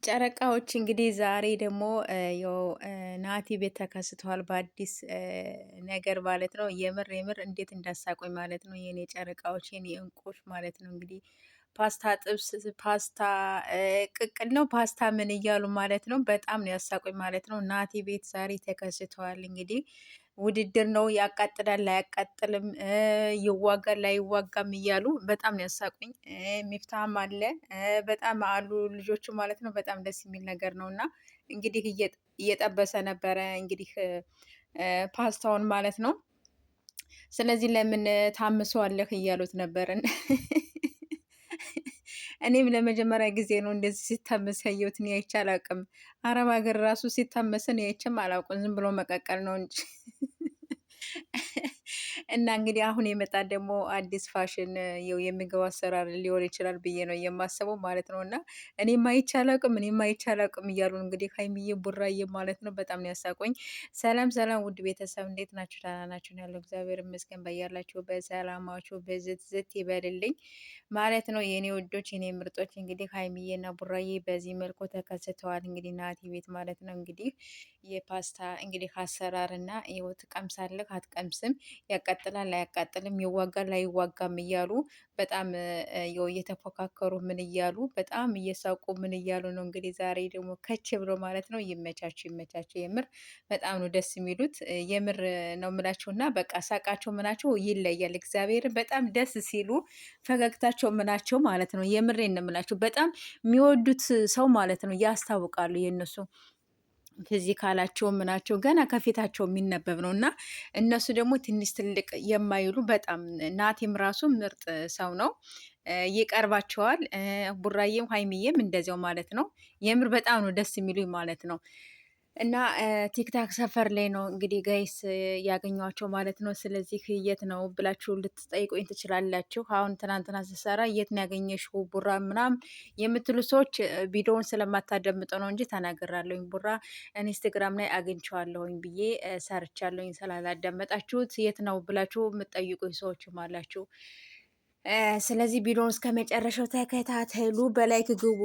ጨረቃዎች እንግዲህ ዛሬ ደግሞ ያው ናቲ ቤት ተከስተዋል በአዲስ ነገር ማለት ነው። የምር የምር እንዴት እንዳሳቁኝ ማለት ነው። የኔ ጨረቃዎች የኔ እንቁሽ ማለት ነው። እንግዲህ ፓስታ ጥብስ፣ ፓስታ ቅቅል ነው ፓስታ ምን እያሉ ማለት ነው። በጣም ነው ያሳቁኝ ማለት ነው። ናቲ ቤት ዛሬ ተከስተዋል እንግዲህ ውድድር ነው። ያቃጥላል አያቃጥልም፣ ይዋጋል ላይዋጋም እያሉ በጣም ነው ያሳቁኝ። ሚፍታህም አለ በጣም አሉ ልጆቹ ማለት ነው። በጣም ደስ የሚል ነገር ነው። እና እንግዲህ እየጠበሰ ነበረ እንግዲህ ፓስታውን ማለት ነው። ስለዚህ ለምን ታምሰዋለህ እያሉት ነበርን። እኔም ለመጀመሪያ ጊዜ ነው እንደዚህ ሲታመስ ያየሁት። እኔ አይቼ አላውቅም። አረብ ሀገር ራሱ ሲታመስን አይቼም አላውቅም። ዝም ብሎ መቀቀል ነው እንጂ እና እንግዲህ አሁን የመጣ ደግሞ አዲስ ፋሽን የው የምግብ አሰራር ሊሆን ይችላል ብዬ ነው የማስበው ማለት ነው። እና እኔም አይቼ አላውቅም እያሉ እንግዲህ ሀይሚዬ ቡራዬ ማለት ነው። በጣም ነው ያሳቆኝ። ሰላም ሰላም፣ ውድ ቤተሰብ እንዴት ናችሁ? ደህና ናችሁ? ያለው እግዚአብሔር ይመስገን። በያላችሁ በሰላማችሁ በዝት ዝት ይበልልኝ ማለት ነው። የኔ ውዶች የኔ ምርጦች እንግዲህ ሀይሚዬና ቡራዬ በዚህ መልኩ ተከስተዋል። እንግዲህ ናቲ ቤት ማለት ነው። እንግዲህ የፓስታ እንግዲህ አሰራር እና ይኸው ትቀምሳለህ አትቀምስም፣ ያቃጥላል አያቃጥልም፣ ይዋጋል አይዋጋም እያሉ በጣም ያው እየተፎካከሩ ምን እያሉ በጣም እየሳቁ ምን እያሉ ነው። እንግዲህ ዛሬ ደግሞ ከች ብሎ ማለት ነው። ይመቻችሁ ይመቻችሁ። የምር በጣም ነው ደስ የሚሉት። የምር ነው የምላችሁ። እና በቃ ሳቃቸው ምናቸው ይለያል። እግዚአብሔር በጣም ደስ ሲሉ ፈገግታቸው ምናቸው ማለት ነው። የምሬን ነው የምላችሁ። በጣም የሚወዱት ሰው ማለት ነው ያስታውቃሉ። የእነሱ ፊዚካላቸው ምናቸው ገና ከፊታቸው የሚነበብ ነው። እና እነሱ ደግሞ ትንሽ ትልቅ የማይሉ በጣም ናቲም ራሱ ምርጥ ሰው ነው። ይቀርባቸዋል። ቡራዬም ሀይሚዬም እንደዚያው ማለት ነው። የምር በጣም ነው ደስ የሚሉኝ ማለት ነው። እና ቲክታክ ሰፈር ላይ ነው እንግዲህ ጋይስ ያገኟቸው ማለት ነው። ስለዚህ የት ነው ብላችሁ ልትጠይቁኝ ትችላላችሁ። አሁን ትናንትና ስሰራ የት ነው ያገኘሽው ቡራ ምናምን የምትሉ ሰዎች ቪዲዮውን ስለማታደምጠው ነው እንጂ ተናግራለሁኝ። ቡራ ኢንስታግራም ላይ አግኝቼዋለሁኝ ብዬ ሰርቻለሁኝ። ስላላዳመጣችሁት የት ነው ብላችሁ የምትጠይቁኝ ሰዎችም አላችሁ። ስለዚህ ቪዲዮውን እስከ መጨረሻው ተከታተሉ። በላይክ ግቡ።